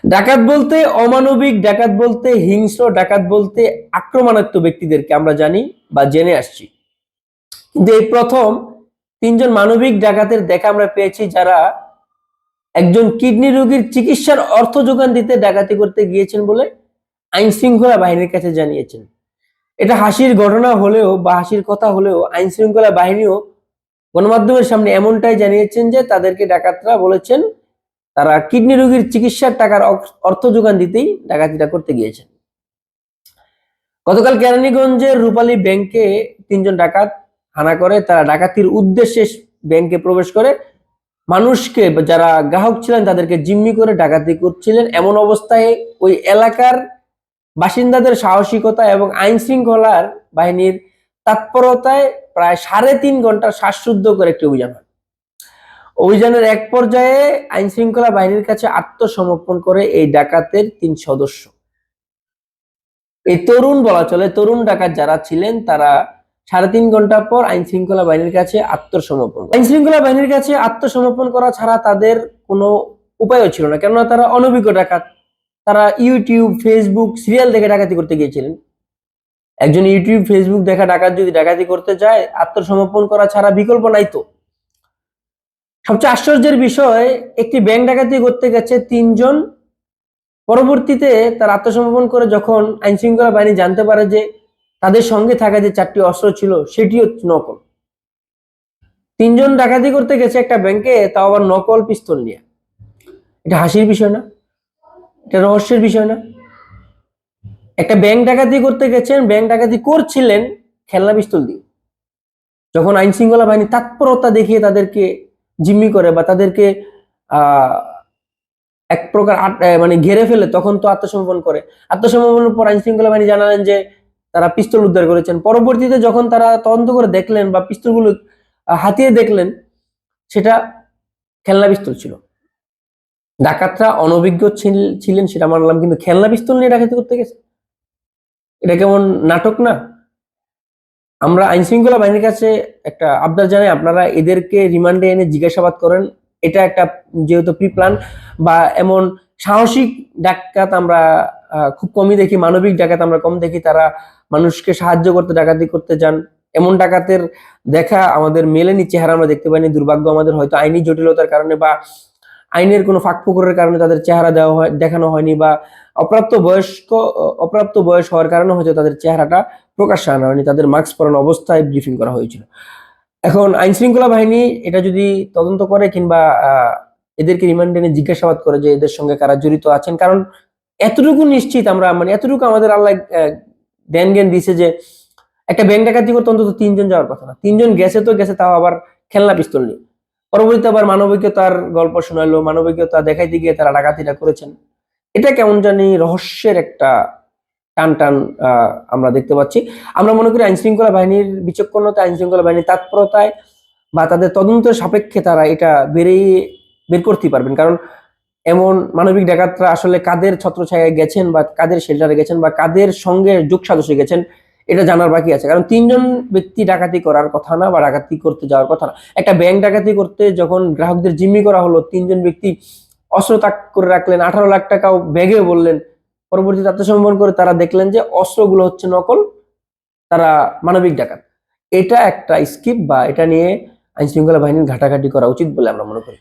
ডাকাত বলতে অমানবিক ডাকাত বলতে হিংস্র ডাকাত বলতে আক্রমণাত্মক ব্যক্তিদেরকে আমরা জানি বা জেনে আসছি। কিন্তু এই প্রথম তিনজন মানবিক ডাকাতের দেখা আমরা পেয়েছি যারা একজন কিডনি রোগীর চিকিৎসার অর্থ যোগান দিতে ডাকাতি করতে গিয়েছেন বলে আইন শৃঙ্খলা বাহিনীর কাছে জানিয়েছেন। এটা হাসির ঘটনা হলেও বা হাসির কথা হলেও আইন শৃঙ্খলা বাহিনীও গণমাধ্যমের সামনে এমনটাই জানিয়েছেন যে তাদেরকে ডাকাতরা বলেছেন তারা কিডনি রোগীর চিকিৎসার টাকার অর্থ যোগান দিতেই ডাকাতিটা করতে গিয়েছেন। গতকাল কেরানীগঞ্জের রূপালী ব্যাংকে তিনজন ডাকাত হানা করে। তারা ডাকাতির উদ্দেশ্যে ব্যাংকে প্রবেশ করে মানুষকে যারা গ্রাহক ছিলেন তাদেরকে জিম্মি করে ডাকাতি করছিলেন। এমন অবস্থায় ওই এলাকার বাসিন্দাদের সাহসিকতা এবং আইন শৃঙ্খলার বাহিনীর তৎপরতায় প্রায় 3.5 ঘন্টা শ্বাসরুদ্ধ করে একটি অভিযান হয়। অভিযানের এক পর্যায়ে আইন শৃঙ্খলা বাহিনীর কাছে আত্মসমর্পণ করে এই ডাকাতের 3 সদস্য। এই তরুণ বলা চলে, তরুণ ডাকাত যারা ছিলেন তারা 3.5 ঘন্টা পর আইন শৃঙ্খলা বাহিনীর কাছে আত্মসমর্পণ। আইন শৃঙ্খলা বাহিনীর কাছে আত্মসমর্পণ করা ছাড়া তাদের কোনো উপায়ও ছিল না, কেননা তারা অনভিজ্ঞ ডাকাত। তারা ইউটিউব, ফেসবুক, সিরিয়াল দেখে ডাকাতি করতে গিয়েছিলেন। একজন ইউটিউব, ফেসবুক দেখা ডাকাত যদি ডাকাতি করতে যায়, আত্মসমর্পণ করা ছাড়া বিকল্প নাই তো। সবচেয়ে আশ্চর্যের বিষয়, একটি ব্যাংক ডাকাতি করতে গেছে 3 জন। পরবর্তীতে তার আত্মসমর্পণ করে যখন আইন শৃঙ্খলা বাহিনী জানতে পারে যে তাদের সঙ্গে থাকা যে 4টি অস্ত্র ছিল সেটিও নকল। 3 জন ডাকাতি করতে গেছে একটা ব্যাংকে, তাও আবার নকল পিস্তল নিয়ে। এটা হাসির বিষয় না? এটা রহস্যের বিষয় না? একটা ব্যাংক ডাকাতি করতে গেছেন, ব্যাংক ডাকাতি করছিলেন খেলনা পিস্তল দিয়ে। যখন আইন শৃঙ্খলা বাহিনী তৎপরতা দেখিয়ে তাদেরকে জিম্মি করে বা তাদেরকে এক প্রকার মানে ঘেরে ফেলে, তখন তো আত্মসমর্পণ করে। আত্মসমর্পণের পর আইন শৃঙ্খলা বাহিনী জানালেন যে তারা পিস্তল উদ্ধার করেছেন। পরবর্তীতে যখন তারা তদন্ত করে দেখলেন বা পিস্তলগুলো হাতিয়ে দেখলেন, সেটা খেলনা পিস্তল ছিল। ডাকাতরা অনভিজ্ঞ ছিলেন সেটা মানলাম, কিন্তু খেলনা পিস্তল নিয়ে ডাকাতি করতে গেছে, এটা কেমন নাটক না? আমরা আইন শৃঙ্খলা বাহিনীর কাছে একটা আবদার জানাই, আপনারা এদেরকে রিমান্ডে এনে জিজ্ঞাসাবাদ করেন। এটা একটা যেহেতু প্রি প্ল্যান বা এমন সাহসিক ডাকাত আমরা খুব কমই দেখি, মানবিক ডাকাত আমরা কম দেখি। তারা মানুষকে সাহায্য করতে ডাকাতি করতে যান, এমন ডাকাতের দেখা আমাদের মেলেনি, চেহারা আমরা দেখতে পাইনি। দুর্ভাগ্য আমাদের, হয়তো আইনি জটিলতার কারণে বা আইনের কোনো ফাঁকফোকরের কারণে তাদের চেহারা দেখানো হয়নি, বা অপ্রাপ্ত বয়স হওয়ার কারণে হয়তো তাদের চেহারাটা প্রকাশ্যে আনা হয়নি, তাদের মাস্ক পরানো অবস্থায় ব্রিফিং করা হয়েছিল। এখন আইন শৃঙ্খলা বাহিনী এটা যদি তদন্ত করে কিংবা এদেরকে রিমান্ডে নিয়ে জিজ্ঞাসাবাদ করে যে এদের সঙ্গে কারা জড়িত আছেন, কারণ এতটুকু নিশ্চিত আমরা, মানে এতটুকু আমাদের আল্লাহ জ্ঞান দিয়েছে যে একটা ব্যাংক ডাকাতি করতে অন্তত 3 জন যাওয়ার কথা না। 3 জন গেছে তো গেছে, তাও আবার খেলনা পিস্তল নিয়ে। পরবর্তীতে আবার মানবিকতার গল্প শোনালো, মানবিকতা দেখাইতে গিয়ে তারা ডাকাতিটা করেছেন। এটা কেমন জানি রহস্যের একটা টান টান আমরা দেখতে পাচ্ছি। আমরা মনে করি আইন শৃঙ্খলা বাহিনীর বিচক্ষণতা, আইন শৃঙ্খলা বাহিনীর তৎপরতায় বা তাদের তদন্তের সাপেক্ষে তারা এটা বের করতে পারবেন। কারণ এমন মানবিক ডাকাতরা আসলে কাদের ছত্রছায়ায় গেছেন বা কাদের শেল্টারে গেছেন বা কাদের সঙ্গে যোগ সাজসে গেছেন, এটা জানার বাকি আছে। কারণ 3 জন ব্যক্তি ডাকাতি করার কথা না বা ডাকাতি করতে যাওয়ার কথা না। একটা ব্যাংক ডাকাতি করতে যখন গ্রাহকদের জিম্মি করা হলো, 3 জন ব্যক্তি অস্ত্র তাক করে রাখলেন, 18 লাখ টাকাও ব্যাগে বললেন। পরবর্তীতে আত্মসমর্পণ করে তারা দেখলেন যে অস্ত্রগুলো হচ্ছে নকল, তারা মানবিক ডাকাত। এটা একটা স্কিপ বা এটা নিয়ে আইন শৃঙ্খলা বাহিনীর ঘাটাঘাটি করা উচিত বলে আমরা মনে করি।